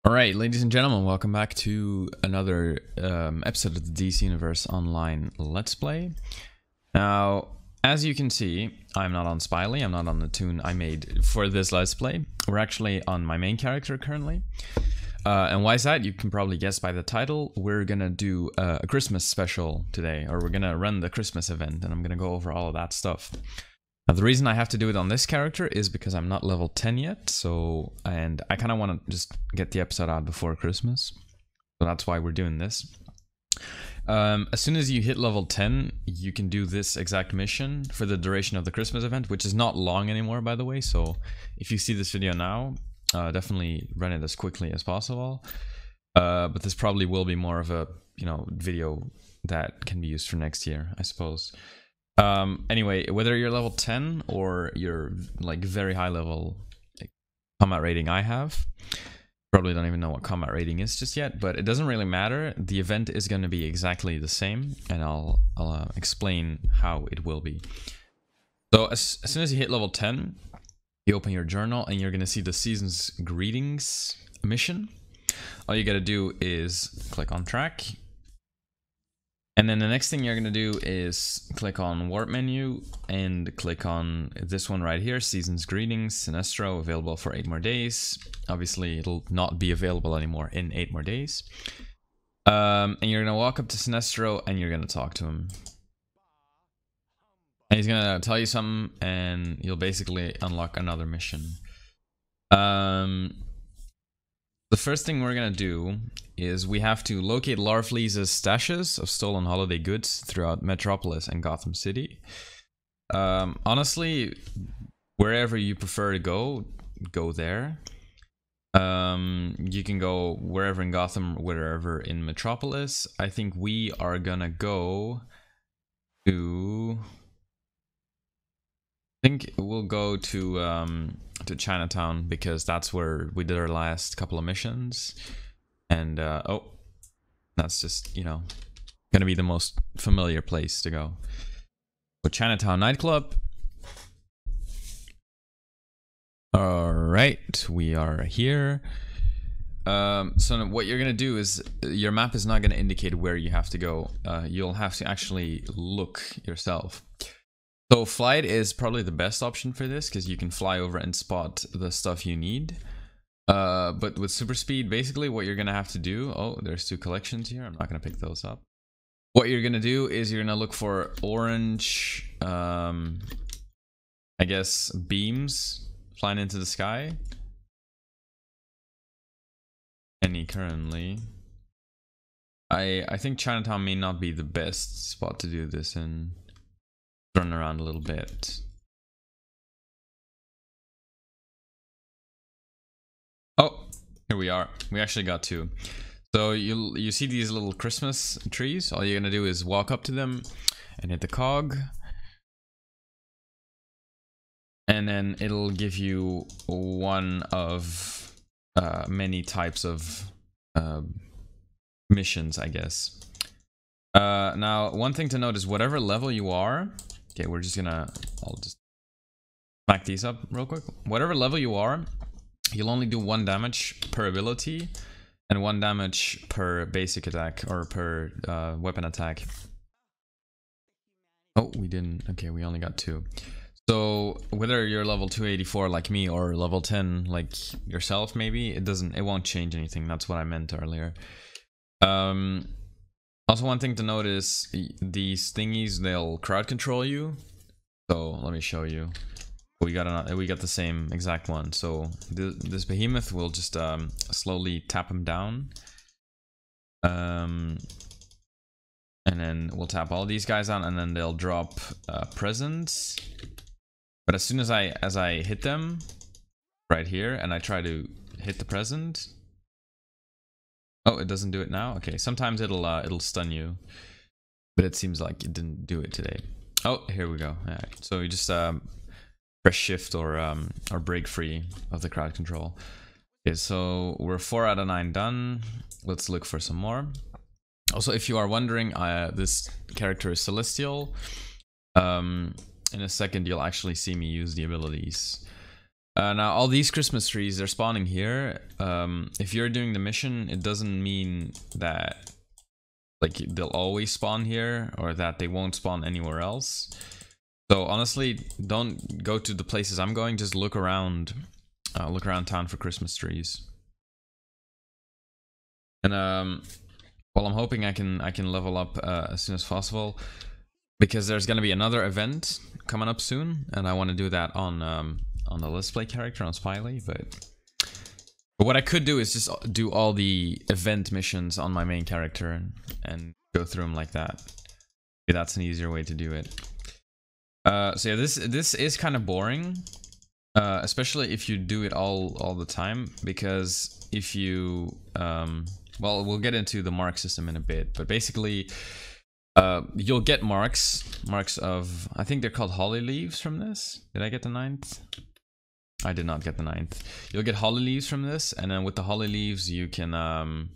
All right, ladies and gentlemen, welcome back to another episode of the DC Universe Online Let's Play. Now, as you can see, I'm not on Spiley, I'm not on the tune I made for this Let's Play. We're actually on my main character currently. And why is that? You can probably guess by the title. We're gonna do a Christmas special today, or we're gonna run the Christmas event, and I'm gonna go over all of that stuff. Now, the reason I have to do it on this character is because I'm not level 10 yet, and I kind of want to just get the episode out before Christmas. So that's why we're doing this. As soon as you hit level 10, you can do this exact mission for the duration of the Christmas event, which is not long anymore, by the way. So if you see this video now, definitely run it as quickly as possible. But this probably will be more of a, video that can be used for next year, I suppose. Anyway, whether you're level 10 or you're like very high level, like combat rating I have, probably don't even know what combat rating is just yet, but it doesn't really matter. The event is going to be exactly the same, and I'll explain how it will be. So as soon as you hit level 10, you open your journal and you're going to see the season's greetings mission. All you got to do is click on track. And then the next thing you're going to do is click on warp menu and click on this one right here, Season's Greetings, Sinestro, available for 8 more days. Obviously, it'll not be available anymore in 8 more days. And you're going to walk up to Sinestro and you're going to talk to him. And he's going to tell you something and you'll basically unlock another mission. The first thing we're going to do is we have to locate Larfleeze's stashes of stolen holiday goods throughout Metropolis and Gotham City. Honestly, wherever you prefer to go there. You can go wherever in Gotham, wherever in Metropolis. I think we are gonna go to... I think we'll go to Chinatown, because that's where we did our last couple of missions. And oh, that's just, gonna be the most familiar place to go. So Chinatown nightclub. All right, we are here. So what you're gonna do is your map is not gonna indicate where you have to go. You'll have to actually look yourself. So flight is probably the best option for this, because you can fly over and spot the stuff you need. But with super speed, basically what you're gonna have to do... Oh, there's 2 collections here. I'm not gonna pick those up. What you're gonna do is you're gonna look for orange, I guess, beams flying into the sky. Any currently. I think Chinatown may not be the best spot to do this in. Run around a little bit. Oh, here we are. We actually got 2. So you see these little Christmas trees? All you're gonna do is walk up to them and hit the cog, and then it'll give you one of many types of missions, I guess. Now, one thing to note is whatever level you are. Okay, we're just gonna... I'll just smack these up real quick. Whatever level you are, you'll only do 1 damage per ability and 1 damage per basic attack, or per weapon attack. Oh, we didn't. Okay, we only got 2. So whether you're level 284 like me or level 10 like yourself, maybe it won't change anything. That's what I meant earlier. Also, one thing to note is these thingies, they'll crowd control you. So let me show you. We got the same exact one. So this behemoth will just slowly tap him down, and then we'll tap all these guys on, and then they'll drop presents. But as soon as I hit them right here, and I try to hit the present. Oh, it doesn't do it now? Okay, sometimes it'll stun you, but it seems like it didn't do it today. Oh, here we go. All right. So you just press shift or break free of the crowd control. Okay, so we're 4 out of 9 done. Let's look for some more. Also, if you are wondering, this character is Celestial. In a second, you'll actually see me use the abilities. Now all these Christmas trees, they're spawning here. If you're doing the mission, it doesn't mean that like they'll always spawn here or that they won't spawn anywhere else. So honestly, don't go to the places I'm going, just look around town for Christmas trees. And well, I'm hoping I can level up as soon as possible, because there's gonna be another event coming up soon, and I want to do that on the Let's Play character on Spiley. But what I could do is just do all the event missions on my main character and go through them like that. Maybe that's an easier way to do it. So yeah, this is kind of boring, especially if you do it all the time, because if you well, we'll get into the mark system in a bit, but basically you'll get marks of, I think they're called holly leaves from this. Did I get the 9th? I did not get the 9th. You'll get holly leaves from this, and then with the holly leaves you can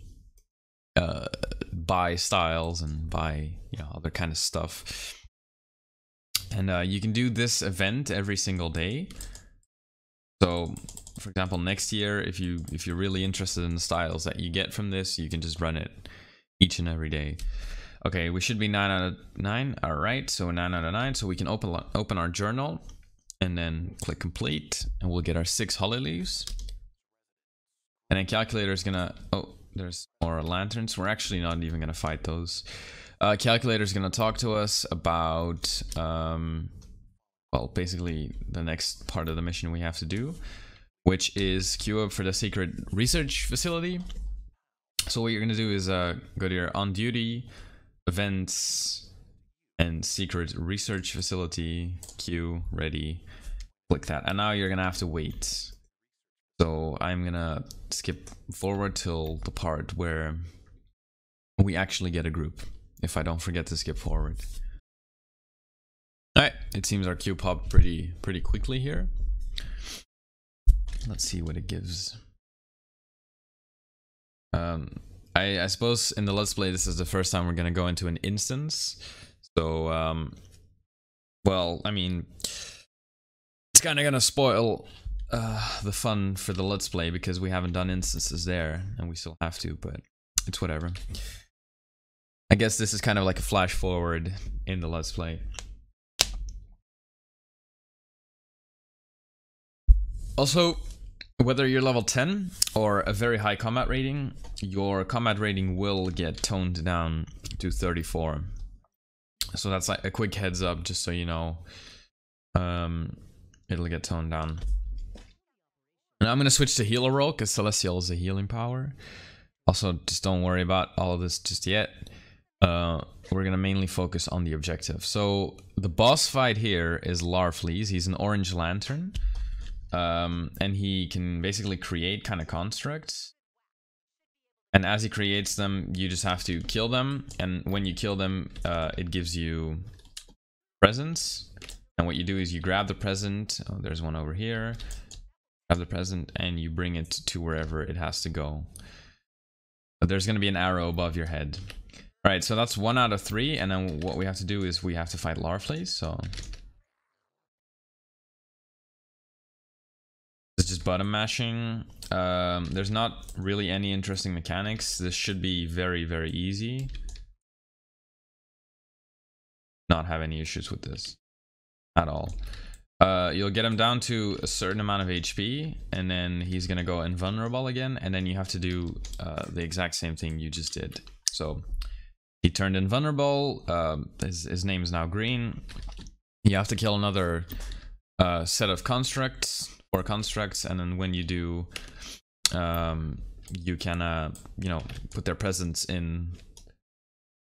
buy styles and buy, you know, other kind of stuff. And you can do this event every single day. So for example, next year, if you're really interested in the styles that you get from this, you can just run it each and every day. Okay, we should be 9 out of 9. All right, so 9 out of 9. So we can open our journal and then click complete, and we'll get our 6 holly leaves. And then calculator is gonna, oh, there's more lanterns. We're actually not even gonna fight those. Calculator is gonna talk to us about well, basically the next part of the mission we have to do, which is queue up for the secret research facility. So what you're gonna do is go to your on duty, events, and secret research facility, queue, ready, click that, and now you're gonna have to wait. So I'm gonna skip forward till the part where we actually get a group, if I don't forget to skip forward. Alright, it seems our queue popped pretty quickly here. Let's see what it gives. I suppose in the Let's Play this is the first time we're gonna go into an instance. So well, I mean, it's kinda gonna spoil the fun for the Let's Play, because we haven't done instances there and we still have to, but it's whatever. I guess this is kind of like a flash forward in the Let's Play. Also, whether you're level 10 or a very high combat rating, your combat rating will get toned down to 34. So that's like a quick heads up, just so you know. It'll get toned down. And I'm gonna switch to healer role, because Celestial is a healing power. Also, just don't worry about all of this just yet. We're gonna mainly focus on the objective. So the boss fight here is Larfleeze. He's an orange lantern. And he can basically create kind of constructs, and as he creates them, you just have to kill them, and when you kill them, it gives you presents. And what you do is you grab the present, oh, there's one over here, grab the present and you bring it to wherever it has to go. But there's going to be an arrow above your head. All right, so that's 1 out of 3, and then what we have to do is we have to fight Larfleeze. So it's just button mashing. There's not really any interesting mechanics. This should be very easy. Not have any issues with this at all. You'll get him down to a certain amount of HP, and then he's gonna go invulnerable again, and then you have to do the exact same thing you just did. So he turned invulnerable. His name is now green. You have to kill another set of constructs, and then when you do, you can you know, put their presence in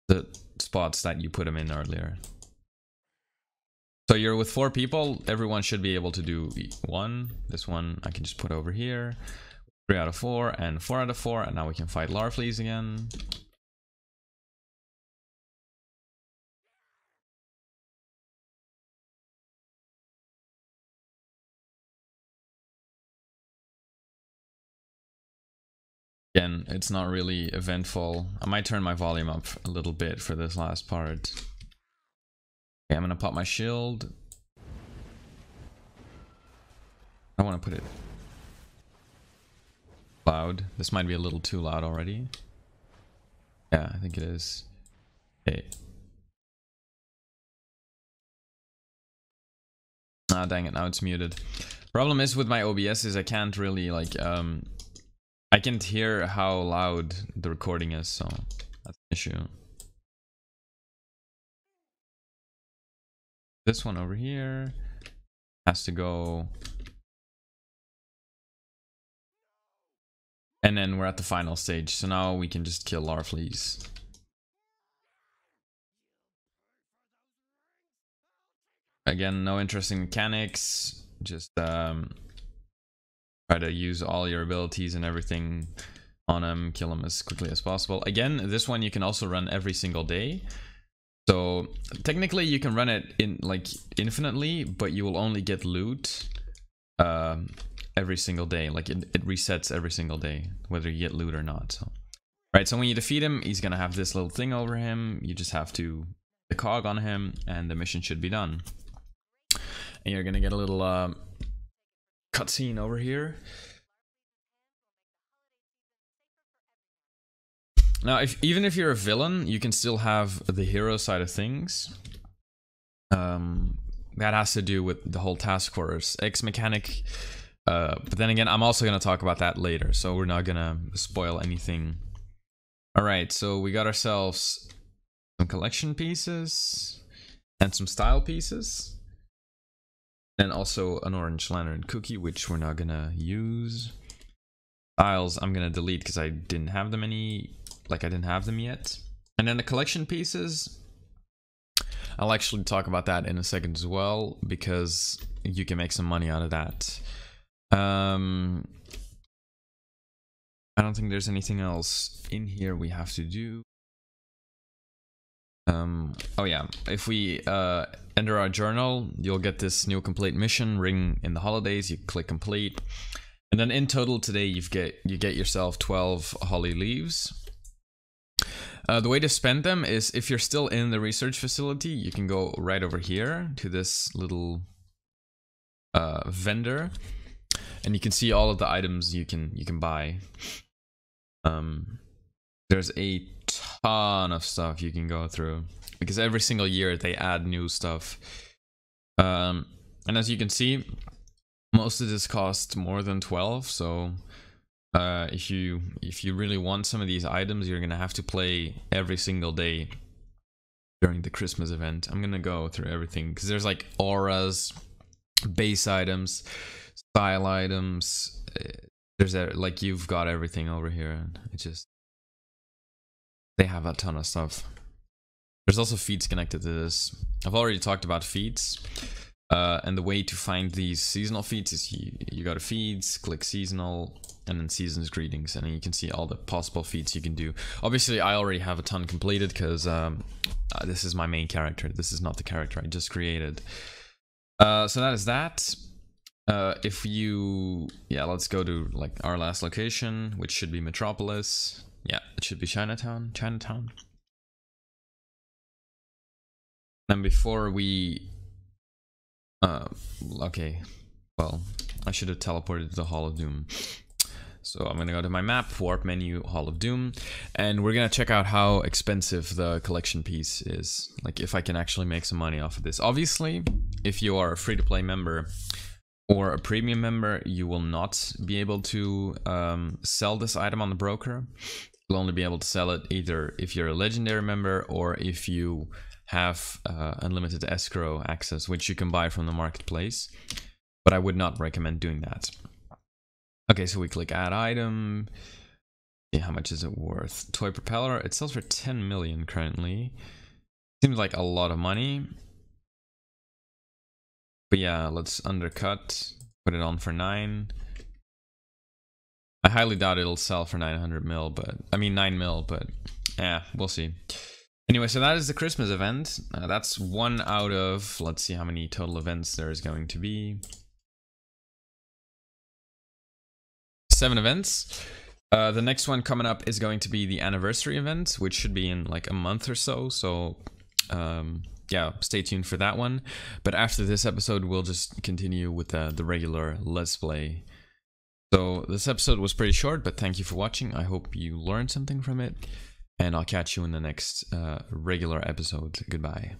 the spots that you put them in earlier. So you're with 4 people. Everyone should be able to do 1. This one I can just put over here. 3 out of 4 and 4 out of 4, and now we can fight Larfleeze again. Again, it's not really eventful. I might turn my volume up a little bit for this last part. Okay, I'm gonna pop my shield. I want to put it loud. This might be a little too loud already. Yeah, I think it is. Okay. Ah, dang it, now it's muted. Problem is with my OBS is I can't really like I can't hear how loud the recording is, so that's an issue. This one over here has to go. And then we're at the final stage, so now we can just kill Larfleas. Again, no interesting mechanics, just try to use all your abilities and everything on him, kill him as quickly as possible. Again, this one you can also run every single day. So technically you can run it in like infinitely, but you will only get loot every single day. Like it resets every single day, whether you get loot or not. So right, so when you defeat him, he's gonna have this little thing over him. You just have to the cog on him and the mission should be done. And you're gonna get a little cutscene over here. Now, even if you're a villain, you can still have the hero side of things. That has to do with the whole task force X mechanic. But then again, I'm also gonna talk about that later, so we're not gonna spoil anything. All right, so we got ourselves some collection pieces and some style pieces. And also an orange lantern cookie, which we're not gonna use. Styles I'm gonna delete because I didn't have them I didn't have them yet. And then the collection pieces, I'll actually talk about that in a second as well, because you can make some money out of that. I don't think there's anything else in here we have to do. Oh yeah, if we enter our journal, you'll get this new complete mission, ring in the holidays. You click complete, and then in total today you get yourself 12 holly leaves. The way to spend them is if you're still in the research facility, you can go right over here to this little vendor, and you can see all of the items you can buy. There's a ton of stuff you can go through because every single year they add new stuff. And as you can see, most of this costs more than 12. So if you really want some of these items, you're gonna have to play every single day during the Christmas event. I'm gonna go through everything because there's like auras, base items, style items. There's like you've got everything over here. It's just they have a ton of stuff. There's also feats connected to this. I've already talked about feats. And the way to find these seasonal feats is you go to feeds, click seasonal, and then season's greetings, and then you can see all the possible feats you can do. Obviously, I already have a ton completed because this is my main character. This is not the character I just created. So that is that. Let's go to like our last location, which should be Metropolis. Yeah, it should be Chinatown. And before we... okay, well, I should have teleported to the Hall of Doom. So I'm gonna go to my map, warp menu, Hall of Doom, and we're gonna check out how expensive the collection piece is. Like if I can actually make some money off of this. Obviously, if you are a free-to-play member or a premium member, you will not be able to sell this item on the broker. You'll only be able to sell it either if you're a legendary member or if you have unlimited escrow access, which you can buy from the marketplace, but I would not recommend doing that. Okay, so we click add item. See, how much is it worth? Toy propeller, it sells for 10 million currently. Seems like a lot of money. But yeah, let's undercut, put it on for 9. I highly doubt it'll sell for 900 mil, but I mean 9 mil, but yeah, we'll see. Anyway, so that is the Christmas event. That's one out of, let's see how many total events there is going to be. 7 events. The next one coming up is going to be the anniversary event, which should be in like a month or so. So yeah, stay tuned for that one. But after this episode, we'll just continue with the regular Let's Play. So this episode was pretty short, but thank you for watching. I hope you learned something from it, and I'll catch you in the next regular episode. Goodbye.